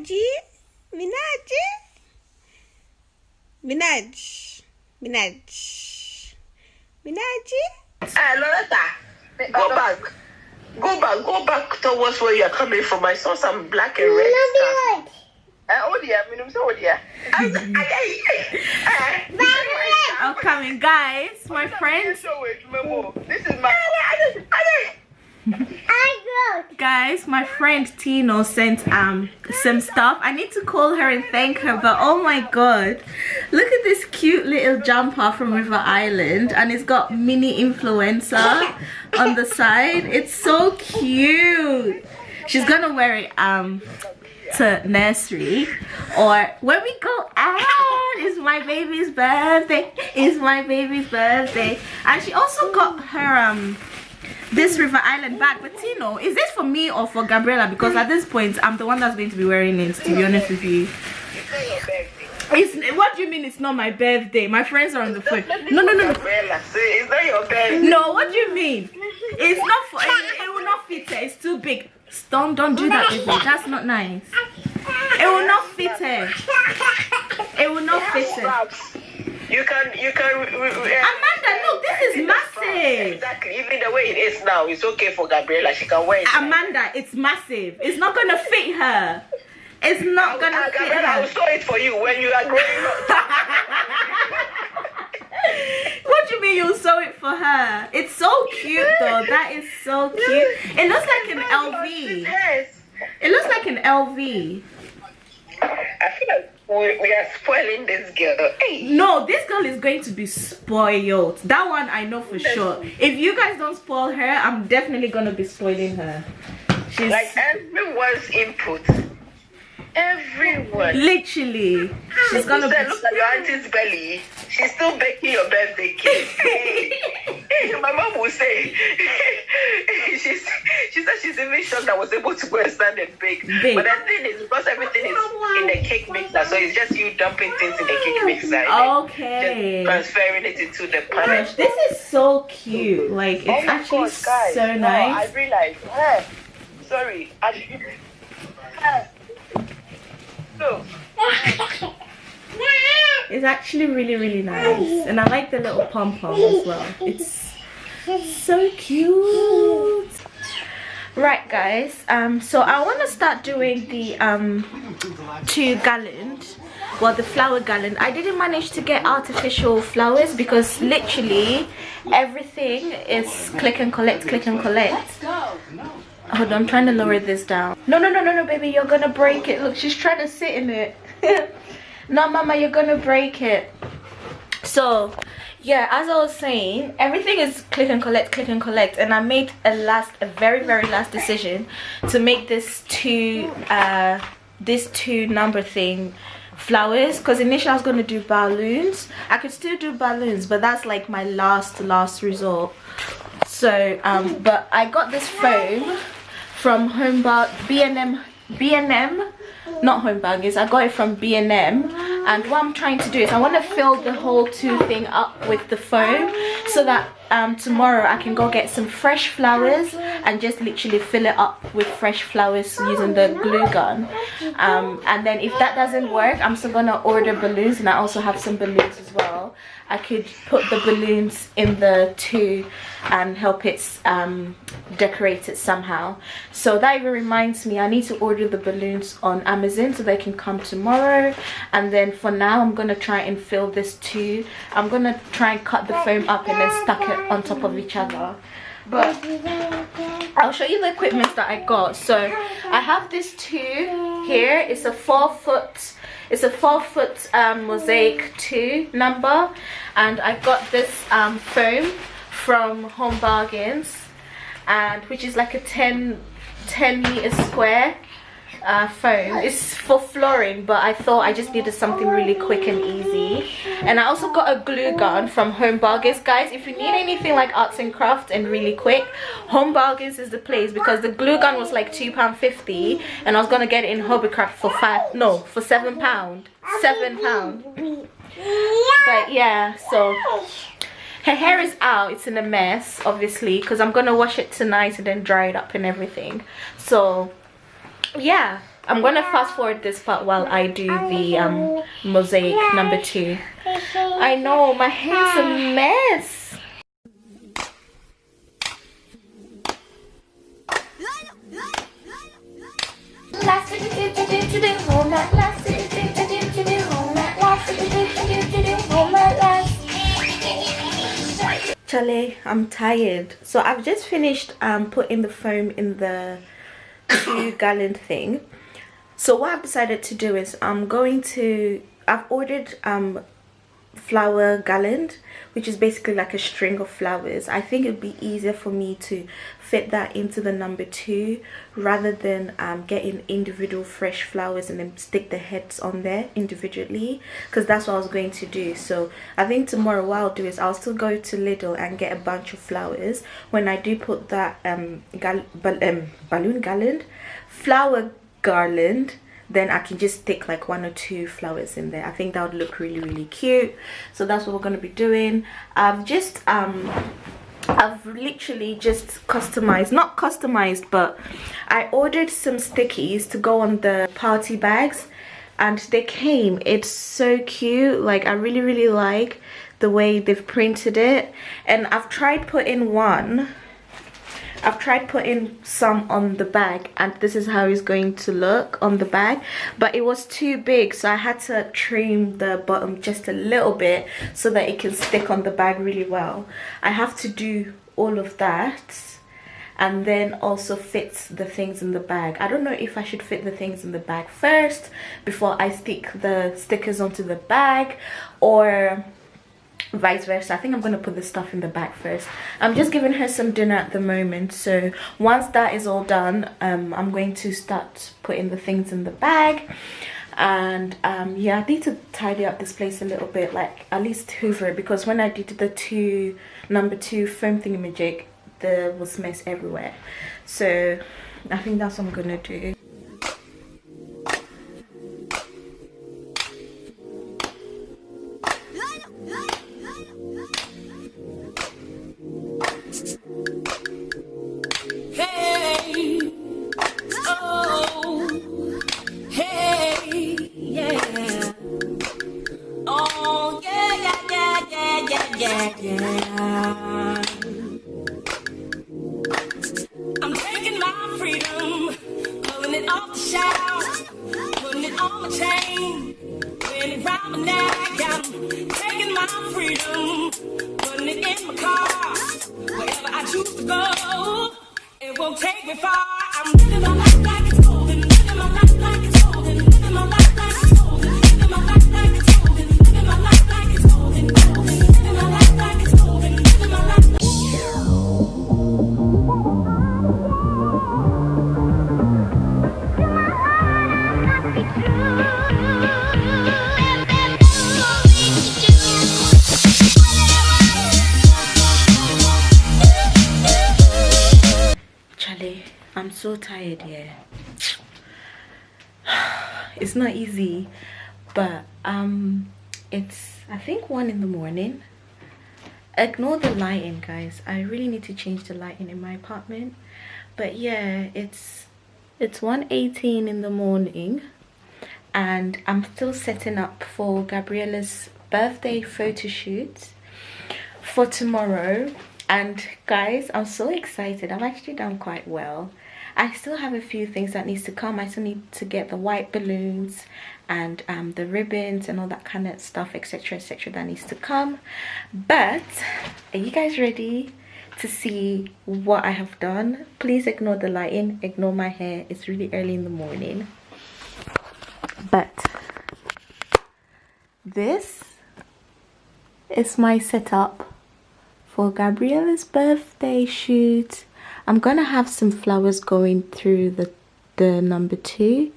Minaji, Minaji, Minaj, Minaj, Minaji. Loretta, go back towards where you are coming from. I saw some black and red stuff. Oh dear, I'm coming, guys. My friends. This is my. Guys, my friend Tino sent some stuff. I need to call her and thank her, but oh my god, look at this cute little jumper from River Island, and it's got mini influencer on the side. It's so cute. She's gonna wear it to nursery or when we go out. It's my baby's birthday. It's my baby's birthday. And she also got her this River Island bag. But Tino, is this for me or for Gabriella? Because at this point I'm the one that's going to be wearing it, to be honest with you. What do you mean it's not my birthday? My friends are on the phone. No. It's not your birthday. No, what do you mean? It's not for it will not fit her. It's too big. Don't do that, baby. That's not nice. It will not fit her. It will not fit her. You can. Amanda, look, this is massive. Exactly. Even the way it is now, it's okay for Gabriella. She can wear it. Amanda, it's massive. It's not gonna fit her. It's not gonna fit Gabriella, her. I will sew it for you when you are growing up. What do you mean you'll sew it for her? It's so cute though. That is so cute. It looks like an LV. It looks like an LV. I feel like we are spoiling this girl. Hey. No, this girl is going to be spoiled. That one I know for sure. If you guys don't spoil her, I'm definitely gonna be spoiling her. She's like everyone's input. Everyone. Literally. She's gonna be. Look at your auntie's belly. She's still baking your birthday cake. Hey, my mom will say. she said she's even shocked I was able to go and stand and bake. But the thing is, because everything is in the cake mixer, so it's just you dumping things in the cake mixer. Okay. Just transferring it into the pan. This is so cute. Like it's actually guys, so nice. I realized. Sorry. No. It's actually really nice, and I like the little pom-pom as well. It's so cute. Right guys, so I want to start doing the 2 gallons, well, the flower gallon. I didn't manage to get artificial flowers because literally everything is click and collect. Hold on, I'm trying to lower this down. No, baby, you're gonna break it. Look, she's trying to sit in it. No, mama, you're gonna break it. So yeah, as I was saying, everything is click and collect, and I made a very last decision to make this two number thing flowers, because initially I was going to do balloons. I could still do balloons, but that's like my last resort. So but I got this foam from B&M, not Home Bargains. I got it from B&M, and what I'm trying to do is I want to fill the whole 2 thing up with the foam, so that tomorrow I can go get some fresh flowers and just literally fill it up with fresh flowers using the glue gun. And then if that doesn't work, I'm still gonna order balloons, and I also have some balloons as well. I could put the balloons in the 2 and help it decorate it somehow. So that even reminds me, I need to order the balloons on Amazon so they can come tomorrow. And then for now, I'm gonna try and fill this 2. I'm gonna try and cut the foam up and then stack it on top of each other. But I'll show you the equipment that I got. So I have this 2 here. It's a 4-foot. It's a 4-foot Mosaic 2 number, and I got this foam from Home Bargains, and which is like a 10 meter square foam. It's for flooring, but I thought I just needed something really quick and easy. And I also got a glue gun from Home Bargains. Guys, if you need anything like arts and crafts and really quick, Home Bargains is the place, because the glue gun was like £2.50, and I was gonna get it in Hobbycraft for £7. But yeah, so her hair is out. It's in a mess, obviously, because I'm gonna wash it tonight and then dry it up and everything. So yeah, I'm gonna fast forward this part while I do the mosaic number 2. I know my hair's a mess. Chale, I'm tired. So I've just finished putting the foam in the 2-gallon thing. So what I've decided to do is I've ordered flower garland, which is basically like a string of flowers. I think it'd be easier for me to fit that into the number 2 rather than getting individual fresh flowers and then stick the heads on there individually, because that's what I was going to do. So I think tomorrow what I'll do is I'll still go to Lidl and get a bunch of flowers. When I do put that flower garland, then I can just stick like 1 or 2 flowers in there. I think that would look really, really cute. So that's what we're going to be doing. I've literally just not customized, but I ordered some stickies to go on the party bags, and they came. It's so cute. Like, I really, really like the way they've printed it. And I've tried putting some on the bag, and this is how it's going to look on the bag, but it was too big, so I had to trim the bottom just a little bit so that it can stick on the bag really well. I have to do all of that and then also fit the things in the bag. I don't know if I should fit the things in the bag first before I stick the stickers onto the bag, or vice versa. I think I'm going to put the stuff in the bag first. I'm just giving her some dinner at the moment, so once that is all done, I'm going to start putting the things in the bag. And yeah, I need to tidy up this place a little bit, like at least hoover it, because when I did the number 2 foam thingamajig, there was mess everywhere. So I think that's what I'm gonna do. I'm taking my freedom, pulling it off the shelf, putting it on my chain, wearing it round my neck. I'm taking my freedom, putting it in my car, wherever I choose to go, it won't take me far. I'm living my life like it's golden, living my life like it's golden, living my life like it's golden, living my life like it's golden, living my life like it's golden, golden, living my life like it's golden, living my life. Charlie, I'm so tired, yeah. It's not easy, but it's I think 1 in the morning. Ignore the lighting, guys. I really need to change the lighting in my apartment. But yeah, it's 1:18 in the morning, and I'm still setting up for Gabriella's birthday photo shoot for tomorrow. And guys, I'm so excited. I've actually done quite well. I still have a few things that needs to come. I still need to get the white balloons and the ribbons and all that kind of stuff, etc, etc, that needs to come. But are you guys ready to see what I have done? Please ignore the lighting, ignore my hair. It's really early in the morning. But this is my setup for Gabriella's birthday shoot. I'm gonna have some flowers going through the number 2.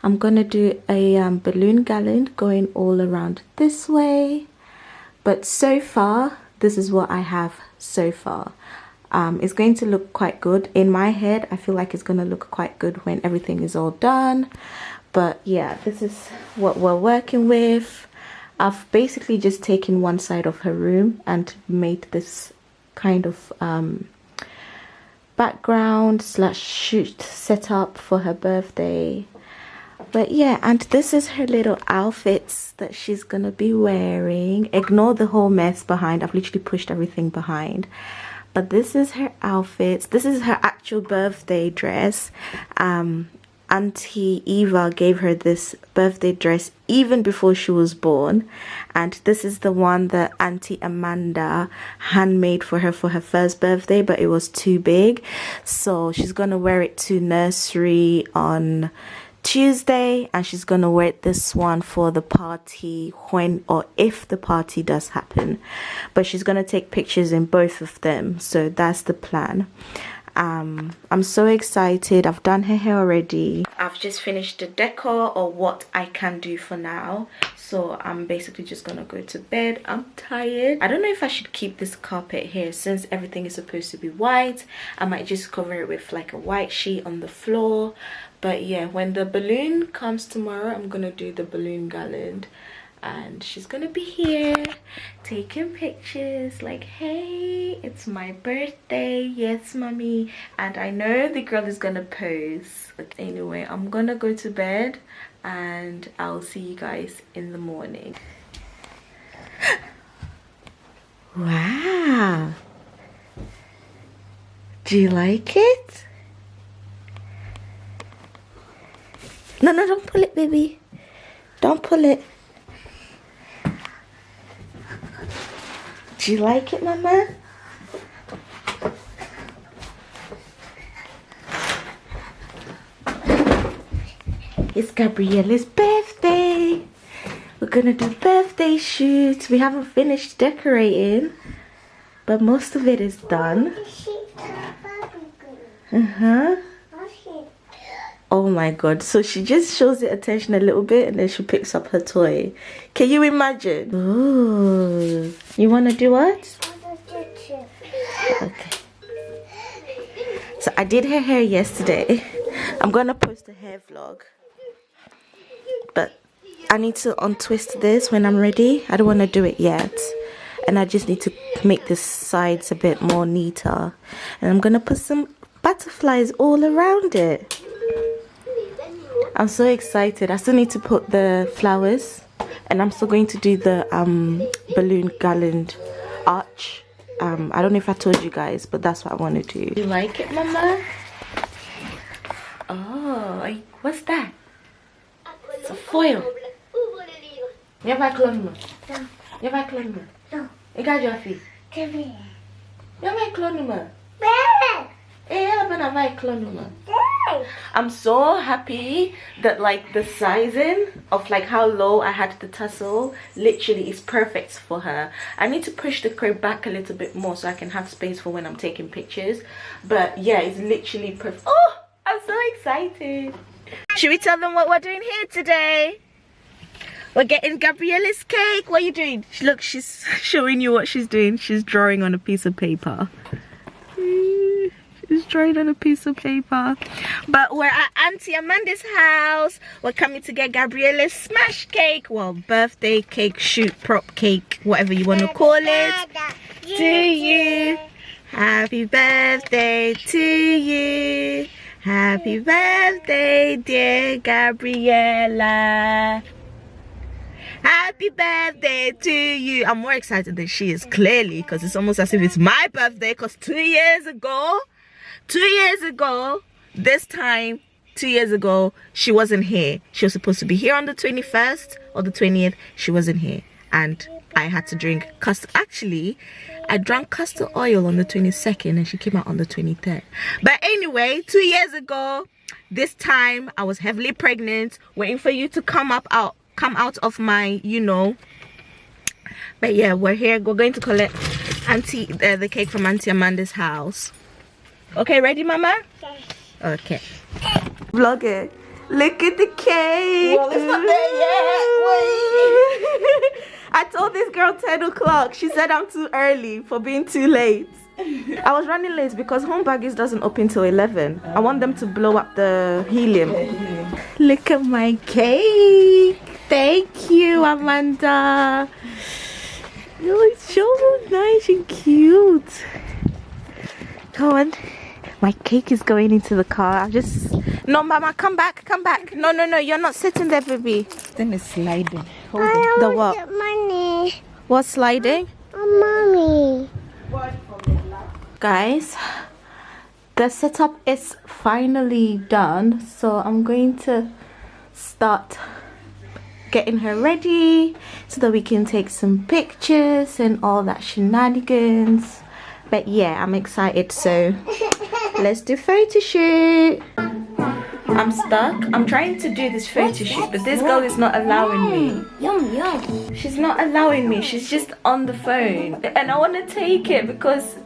I'm gonna do a balloon garland going all around this way. But so far, this is what I have so far. It's going to look quite good. In my head, I feel like it's gonna look quite good when everything is all done. But yeah, this is what we're working with. I've basically just taken one side of her room and made this kind of background / shoot setup for her birthday. But yeah, and this is her little outfits that she's gonna be wearing. Ignore the whole mess behind. I've literally pushed everything behind. But this is her outfits. This is her actual birthday dress. Auntie Eva gave her this birthday dress even before she was born, and this is the one that Auntie Amanda handmade for her first birthday, but it was too big, so she's gonna wear it to nursery on Tuesday, and she's gonna wear this one for the party when or if the party does happen. But she's gonna take pictures in both of them, so that's the plan. I'm so excited. I've done her hair already. I've just finished the decor, or what I can do for now, so I'm basically just gonna go to bed. I'm tired. I don't know if I should keep this carpet here since everything is supposed to be white. I might just cover it with like a white sheet on the floor. But yeah, when the balloon comes tomorrow, I'm gonna do the balloon garland, and she's gonna be here taking pictures like, hey, it's my birthday, yes mommy. And I know the girl is gonna pose, but anyway, I'm gonna go to bed and I'll see you guys in the morning. Wow, do you like it? No, don't pull it, baby, don't pull it. Do you like it, Mama? It's Gabriella's birthday. We're gonna do birthday shoots. We haven't finished decorating, but most of it is done. Oh my god, so she just shows it attention a little bit and then she picks up her toy. Can you imagine? Ooh. You want to do what? Okay. So I did her hair yesterday. I'm going to post a hair vlog. But I need to untwist this when I'm ready. I don't want to do it yet. And I just need to make the sides a bit more neater. And I'm going to put some butterflies all around it. I'm so excited. I still need to put the flowers, and I'm still going to do the balloon garland arch. I don't know if I told you guys, but that's what I want to do. You like it, Mama? Oh, what's that? It's a foil. You vai clone? You vai clone? No. You got your feet? You vai clone? I'm so happy that like the sizing of like how low I had the tassel literally is perfect for her. I need to push the crib back a little bit more so I can have space for when I'm taking pictures, but yeah, it's literally perfect. Oh, I'm so excited. Should we tell them what we're doing here today? We're getting Gabriella's cake. What are you doing? Look, she's showing you what she's doing. She's drawing on a piece of paper. She's drawing on a piece of paper. But we're at Auntie Amanda's house. We're coming to get Gabriella's smash cake. Well, birthday cake, shoot, prop cake, whatever you want to call it. To you. Happy birthday to you. Happy birthday, dear Gabriella. Happy birthday to you. I'm more excited than she is, clearly, because it's almost as if it's my birthday, because 2 years ago, this time, 2 years ago, she wasn't here. She was supposed to be here on the 21st or the 20th. She wasn't here. And I had to drink castor. Actually, I drank castor oil on the 22nd and she came out on the 23rd. But anyway, 2 years ago, this time, I was heavily pregnant, waiting for you to come out of my, you know. But yeah, we're here. We're going to collect the cake from Auntie Amanda's house. Okay, ready, Mama? Okay. Vlog it. Look at the cake. Well, it's not there yet. Wait. I told this girl 10 o'clock. She said I'm too early for being too late. I was running late because Home Baggies doesn't open till 11. I want them to blow up the helium. Look at my cake. Thank you, Amanda. Oh, it's so nice and cute. Come on. My cake is going into the car. I've just No, Mama, come back, come back. No, no, no, you're not sitting there, baby. Then it's sliding. Hold it. The what? Money. What's sliding? Mommy. Guys, the setup is finally done, so I'm going to start getting her ready so that we can take some pictures and all that shenanigans. But yeah, I'm excited, so let's do photo shoot. I'm stuck. I'm trying to do this photo shoot, but this girl is not allowing me. Yum, yum. She's not allowing me. She's just on the phone, and I want to take it because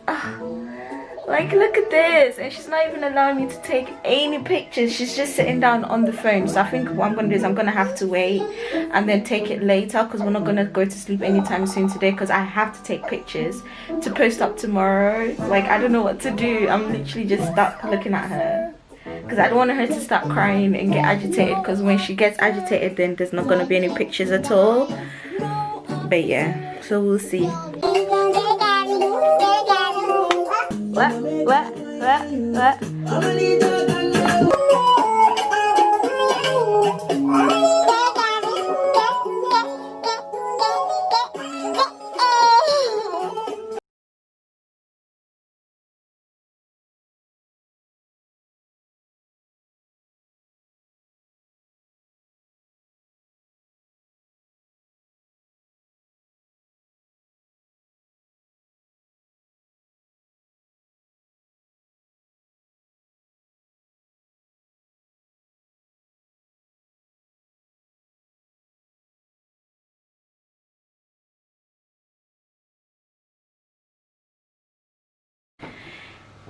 like, look at this, and she's not even allowing me to take any pictures. She's just sitting down on the phone. So I think what I'm gonna do is I'm gonna have to wait and then take it later, because we're not gonna go to sleep anytime soon today, because I have to take pictures to post up tomorrow. Like, I don't know what to do. I'm literally just stuck looking at her, because I don't want her to start crying and get agitated, because when she gets agitated, then there's not gonna be any pictures at all. But yeah, so we'll see. What?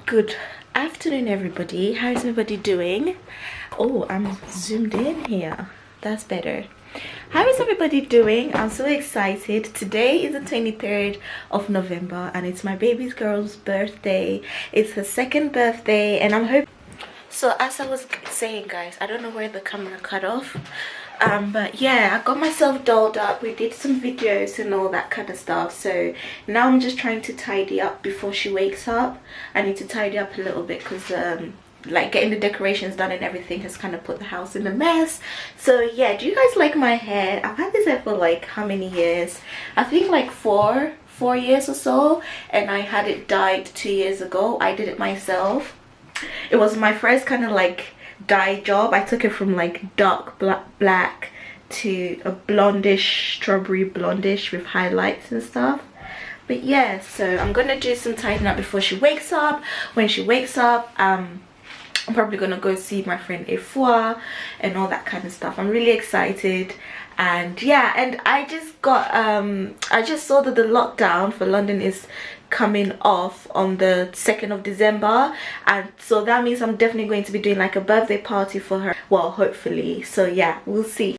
Good afternoon, everybody. How's everybody doing? Oh, I'm zoomed in here. That's better. How is everybody doing? I'm so excited. Today is the 23rd of November and it's my baby girl's birthday. It's her second birthday, and I'm hoping. So as I was saying, guys, I don't know where the camera cut off. But yeah, I got myself dolled up. We did some videos and all that kind of stuff, so now I'm just trying to tidy up before she wakes up. I need to tidy up a little bit because like getting the decorations done and everything has kind of put the house in a mess. So yeah, do you guys like my hair? I've had this hair for like how many years? I think like four years or so, and I had it dyed 2 years ago. I did it myself. It was my first kind of like dye job. I took it from like dark black to a blondish, strawberry blondish with highlights and stuff. But yeah, so I'm gonna do some tidying up before she wakes up. When she wakes up, I'm probably gonna go see my friend Efua and all that kind of stuff. I'm really excited. And yeah, and I just got I just saw that the lockdown for London is coming off on the 2nd of December, and so that means I'm definitely going to be doing like a birthday party for her, well, hopefully. So yeah, we'll see.